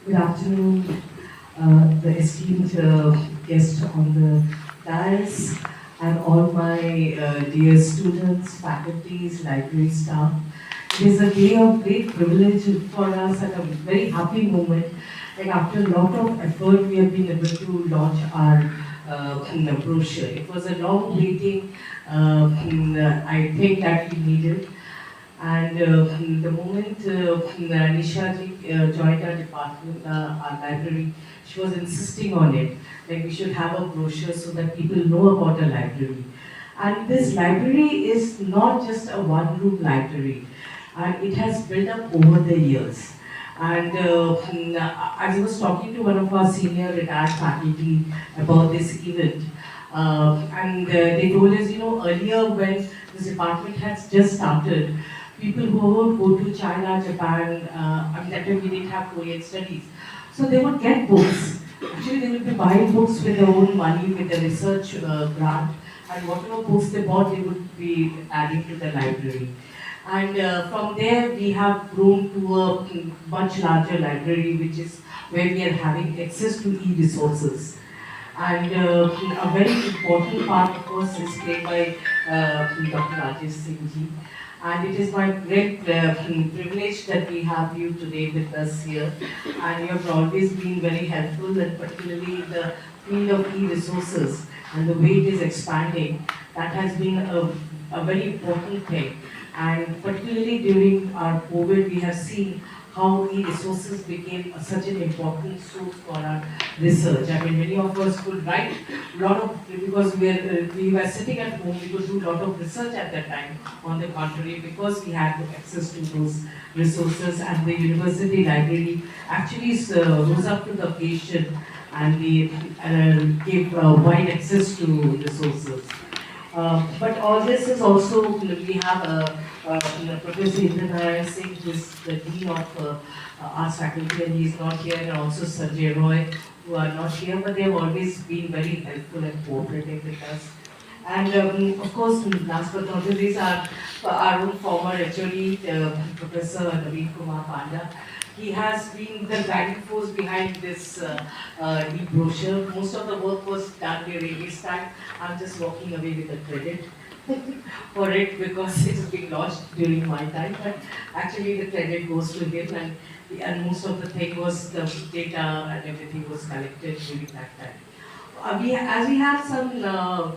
Good afternoon, the esteemed guest on the dais, and all my dear students, faculties, library staff. It is a day of great privilege for us and a very happy moment. Like after a lot of effort, we have been able to launch our brochure. It was a long waiting, I think that we needed. And the moment Nisha ji joined our department, our library, she was insisting on it. Like we should have a brochure so that people know about the library. And this library is not just a one-room library, and it has built up over the years. And as I was talking to one of our senior retired faculty about this event, and they told us, earlier when this department has just started, people who would go to China, Japan, that time we didn't have Korean studies. So they would get books. Actually, they would be buying books with their own money, with the research grant, and whatever books they bought, they would be adding to the library. And from there, we have grown to a much larger library, which is where we are having access to e-resources. And a very important part, of course, is played by Dr. Rajesh Singh ji. And it is my great privilege that we have you today with us here. And you have always been very helpful, and particularly in the field of e-resources and the way it is expanding. That has been a very important thing. And particularly during our COVID, we have seen how e-resources became such an important source for our research. I mean, many of us could write a lot of, because we were sitting at home, we could do a lot of research at that time, on the contrary, because we had access to those resources, and the university library actually rose up to the occasion, and they gave wide access to resources. But all this is also, we have Professor Indranarayan Singh, who is the Dean of Arts Faculty, and he is not here, and also Sanjay Roy, who are not here, but they have always been very helpful and cooperative with us. And of course, last but not the least, our own former HOD, Professor Naveen Kumar Panda. He has been the driving force behind this e-brochure. Most of the work was done during his time. I'm just walking away with the credit for it because it has been launched during my time. But actually, the credit goes to him, and most of the thing was the data and everything was collected during that time. As we have some lot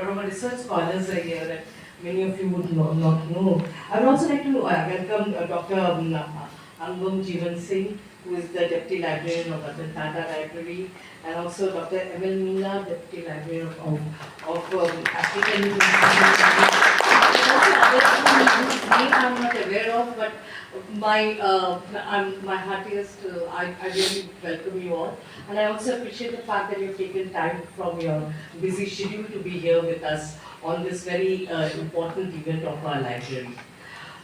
of research scholars are here, and many of you would not know. I would also like to welcome Dr. Angum Jeevan Singh, who is the Deputy Librarian of Ratan Tata Library, and also Dr. Emil Meena, Deputy Librarian of African University. Also others whose name I'm not aware of, but my heartiest, I really welcome you all. And I also appreciate the fact that you've taken time from your busy schedule to be here with us on this very important event of our library.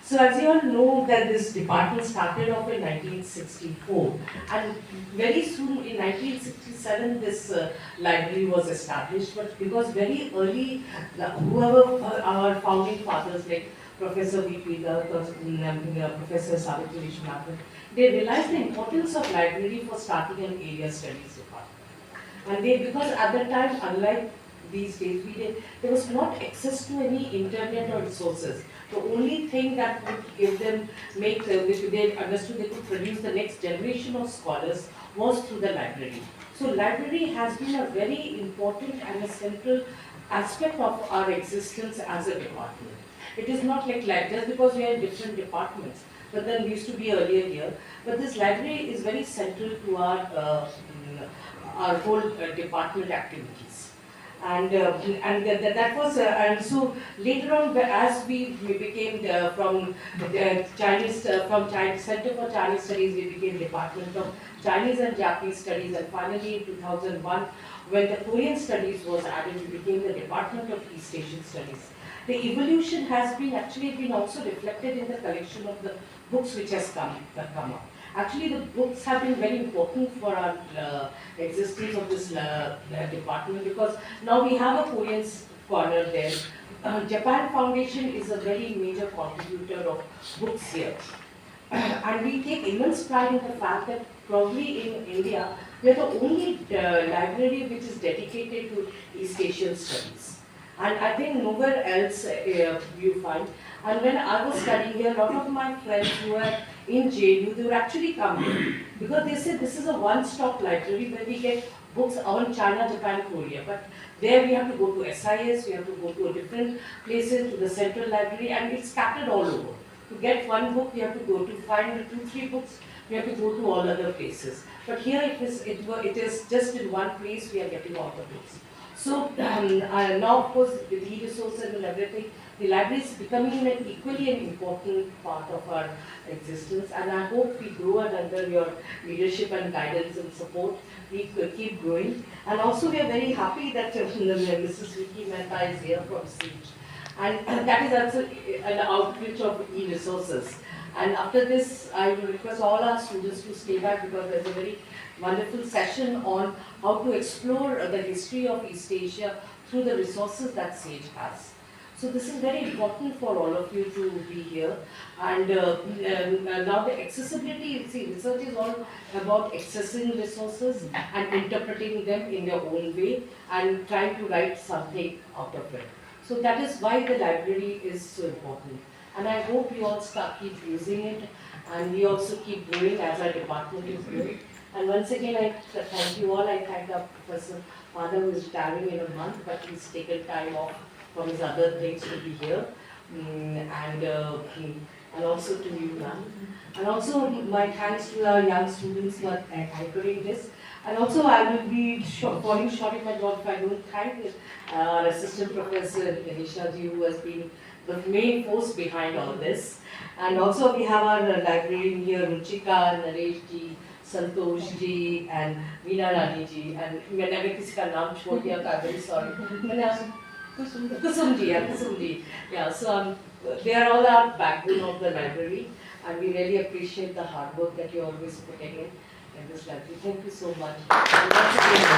So as you all know that this department started off in 1964, and very soon in 1967 this library was established, but because very early, whoever our founding fathers like Professor V.P. Garg, Professor Savitri Vishwanathan, they realized the importance of library for starting an area studies department. And because at that time, unlike these days, there was not access to any internet or resources. The only thing that would give them, which they understood they could produce the next generation of scholars was through the library. So library has been a very important and a central aspect of our existence as a department. It is not like just because we are in different departments, but then we used to be earlier here. But this library is very central to our whole department activities. And that was and so later on, as we became from the Chinese Center for Chinese Studies, we became Department of Chinese and Japanese Studies, and finally in 2001, when the Korean Studies was added, we became the Department of East Asian Studies. The evolution has been also reflected in the collection of the books which has come up. Actually, the books have been very important for our existence of this department, because now we have a Korean corner there. Japan Foundation is a very major contributor of books here. And we take immense pride in the fact that probably in India, we are the only library which is dedicated to East Asian studies. And I think nowhere else you find. And when I was studying here, a lot of my friends who were in JU, they would actually come here because they said this is a one-stop library where we get books on China, Japan, Korea. But there we have to go to SIS, we have to go to a different places, to the central library, and it's scattered all over. To get one book, we have to go to find 2-3 books. We have to go to all other places. But here it is just in one place we are getting all the books. So now, of course, with e-resources and everything, the library is becoming an equally an important part of our existence. And I hope we grow, and under your leadership and guidance and support, we could keep growing. And also, we are very happy that Mrs. Vicky Mehta is here from SEED. And that is also an outreach of e-resources. And after this, I will request all our students to stay back because there's a very wonderful session on how to explore the history of East Asia through the resources that SAGE has. So this is very important for all of you to be here. And now the accessibility, see, research is all about accessing resources and interpreting them in their own way and trying to write something out of it. So that is why the library is so important. And I hope you all keep using it, and we also keep growing as our department is growing. And once again, I thank you all. I thank our Professor Father who is retiring in a month, but he's taken time off from his other things to be here. And also to you, ma'am. And also my thanks to our young students who are anchoring this. And also I will be falling short in my job if I don't thank our Assistant Professor Nisha ji, who has been the main force behind all this. And also we have our librarian here, Ruchika, Naresh ji, Santosh ji, and Veena Rani ji. And मैंने अगर किसी का नाम छोड़ दिया तो I'm very sorry. Kusum ji, yeah, Kusum ji. Yeah, so they are all our backbone of the library, and we really appreciate the hard work that you're always putting in this library. Thank you so much. And once again,